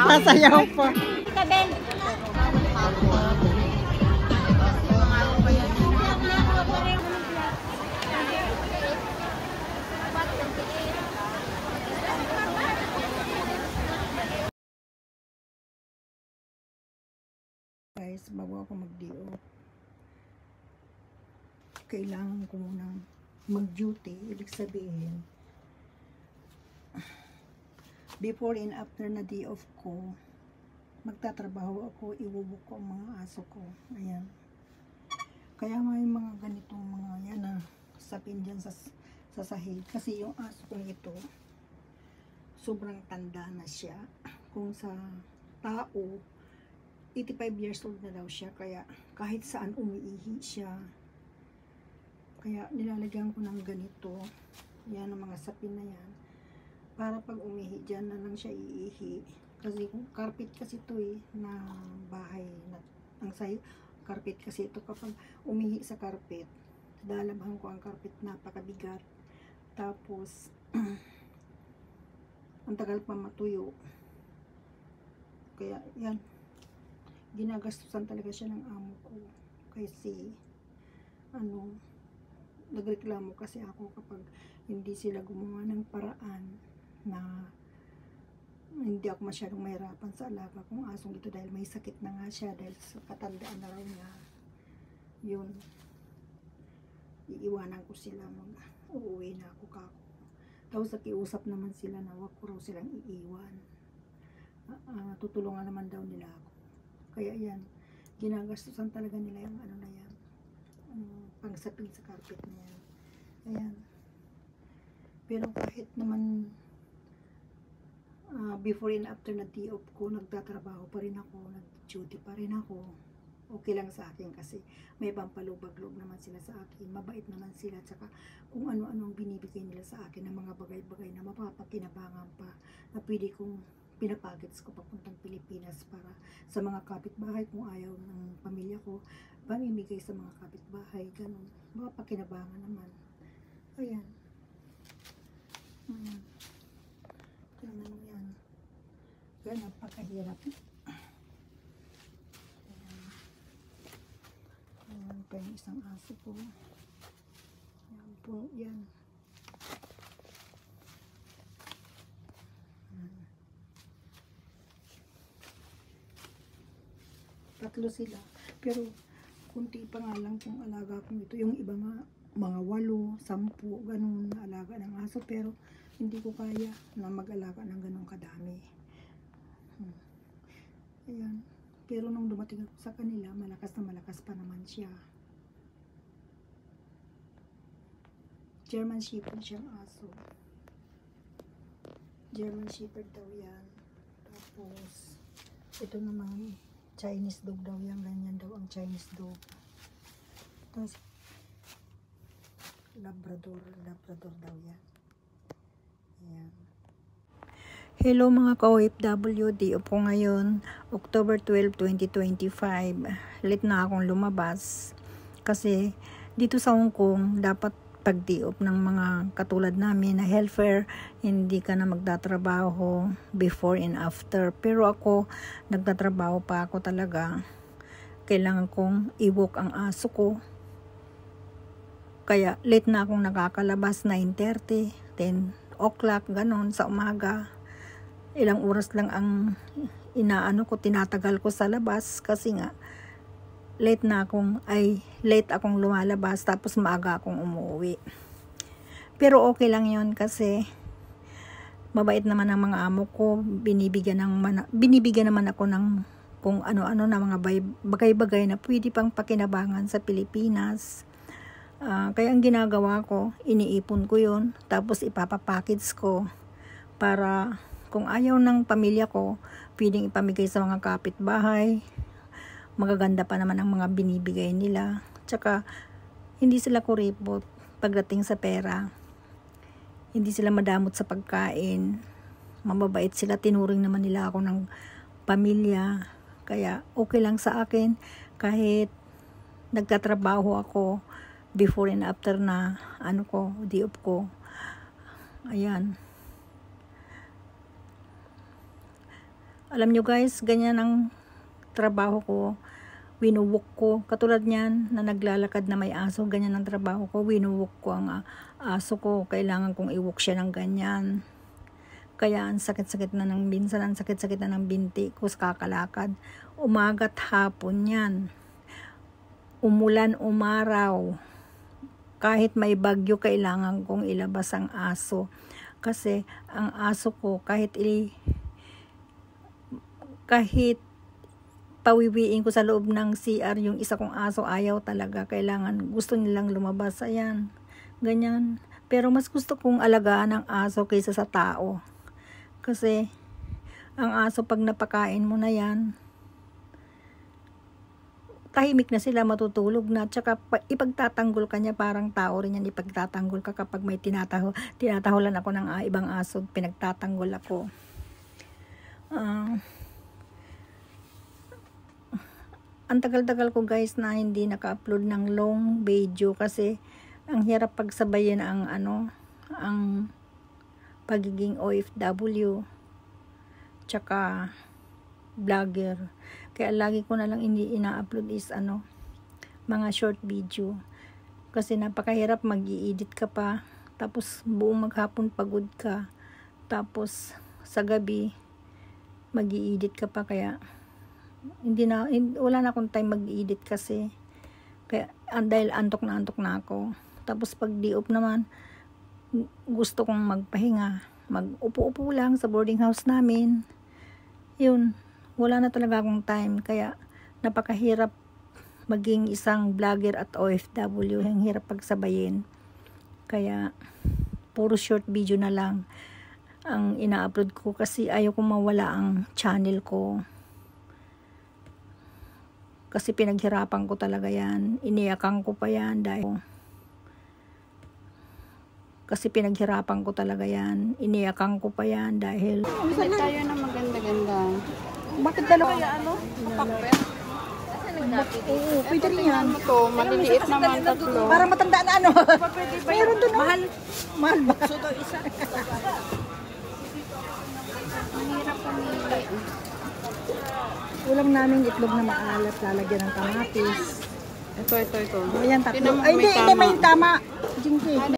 Sasayaw pa. Guys, bago ako mag-DO, kailangan ko munang mag-duty. Ibig sabihin, before and after na day off ko, magtatrabaho ako, iwubok ko ang mga aso ko. Ayan. Kaya may mga ganitong mga yan na sapin dyan sa sahig. Kasi yung aso ko ito, sobrang tanda na siya. Kung sa tao, 85 years old na daw siya, kaya kahit saan umiihi siya. Kaya nilalagyan ko ng ganito, yan ang mga sapin na yan, para pag umihi dyan na lang siya iihi. Kasi carpet kasi ito na bahay, ang carpet kasi ito, kapag umihi sa carpet, lalabhan ko ang carpet, napakabigat. Tapos, ang tagal pa matuyo. Kaya yan, ginagastusan talaga siya ng amo ko. Kasi, nagreklamo kasi ako kapag hindi sila gumawa ng paraan na hindi ako masyadong mahirapan sa alaga kong asong ito, dahil may sakit na nga siya, dahil sa katandaan na raw niya. Yun, iiwanan ko sila, uuwi na ako kako. Tapos nakiusap naman sila na wag ko raw silang iiwan. Tutulungan naman daw nila ako. Kaya yan, ginagastusan talaga nila yung na yan, pangsapin sa carpet na yan. Ayan. Pero kahit naman before and after na day off ko, nagtatrabaho pa rin ako, nag-duty pa rin ako. Okay lang sa akin kasi may pampalubag-loob naman sila sa akin. Mabait naman sila. Tsaka kung ano-ano ang binibigay nila sa akin ng mga bagay-bagay na mapapakinabangan pa, na pwede kong pinapagets ko papuntang Pilipinas para sa mga kapitbahay. Kung ayaw ng pamilya ko, pamimigay sa mga kapitbahay, ganun. Mapapakinabangan naman. Ayan. Tingnan mo yan. Kaya napakahirap. Ayan pa yung isang aso ko. Ayan po, yan. Tatlo sila. Pero, kunti pa nga lang kung alaga kong ito. Yung iba nga, mga 8, 10, ganun na alaga ng aso. Pero, hindi ko kaya na mag-alaga ng ganun kadami. Ayan. Pero nung dumating ako sa kanila, malakas na malakas pa naman siya. German Shepherd siyang aso. German Shepherd daw yan. Tapos, ito naman, Chinese dog daw yan. Ganyan daw ang Chinese dog. Tapos, Labrador daw yan. Ayan. Hello mga ka-OFW, day off po ngayon, October 12, 2025. Late na akong lumabas kasi dito sa Hong Kong, dapat pag day off ng mga katulad namin na helper, hindi ka na magtatrabaho before and after. Pero ako, nagtatrabaho pa ako talaga. Kailangan kong i-walk ang aso ko. Kaya late na akong nakakalabas, 9:30, 10 o'clock, ganon sa umaga. Ilang oras lang ang tinatagal ko sa labas kasi nga late akong lumalabas, tapos maaga akong umuwi. Pero okay lang yon kasi mabait naman ang mga amo ko, binibigyan naman ako ng kung ano-ano na mga bagay-bagay na pwede pang pakinabangan sa Pilipinas. Kaya ang ginagawa ko, iniipon ko yon, tapos ipapapackage ko para kung ayaw ng pamilya ko, pwedeng ipamigay sa mga kapitbahay. Magaganda pa naman ang mga binibigay nila. Tsaka, hindi sila kuripot pagdating sa pera. Hindi sila madamot sa pagkain. Mababait sila, tinuring naman nila ako ng pamilya. Kaya, okay lang sa akin kahit nagtatrabaho ako before and after na day off ko. Ayan. Alam nyo guys, ganyan ang trabaho ko. Winuwok ko. Katulad niyan na naglalakad na may aso, ganyan ang trabaho ko. Winuwok ko ang aso ko. Kailangan kong iwok siya ng ganyan. Kaya ang sakit-sakit na ng minsan, ang sakit-sakit na ng binti ko sa kakalakad. Umaga't hapon yan. Umulan, umaraw. Kahit may bagyo, kailangan kong ilabas ang aso. Kasi ang aso ko, kahit pawiwiin ko sa loob ng CR yung isa kong aso, ayaw talaga. Kailangan, gusto nilang lumabas. Ayan, ganyan. Pero mas gusto kong alagaan ang aso kaysa sa tao. Kasi, ang aso pag napakain mo na yan, tahimik na sila, matutulog na. Tsaka ipagtatanggol ka niya, parang tao rin yan. Ipagtatanggol ka kapag may tinatahulan ako ng ibang aso, pinagtatanggol ako. Ang tagal-tagal ko guys na hindi naka-upload ng long video kasi ang hirap pagsabayin ang ang pagiging OFW tsaka vlogger. Kaya lagi ko na lang hindi ina-upload is mga short video. Kasi napakahirap, mag-i-edit ka pa, tapos buong maghapon pagod ka, tapos sa gabi mag-i-edit ka pa, kaya wala na akong time mag-edit kasi kaya dahil antok na ako. Tapos pag di-off naman, gusto kong magpahinga, mag-upo-upo lang sa boarding house namin. Yun, wala na talaga akong time, kaya napakahirap maging isang vlogger at OFW. Ang hirap pagsabayin, kaya puro short video na lang ang ina-upload ko kasi ayaw kong mawala ang channel ko. Kasi pinaghirapan ko talaga yan. Iniyakan ko pa yan dahil Hindi tayo na maganda-ganda. Bakit dalawa? Kapakpet? Oo, pwede rin yan. Ito, maliliit naman tatlo. Parang matanda na Mayroon doon. Mahal ba? Mahirap pamili. Ulam namin itlog na maalat, lalagyan ng kamatis. Ito. Ayan, tatlo. Tingnan mo, Ay, may hindi, may tama. Jinky,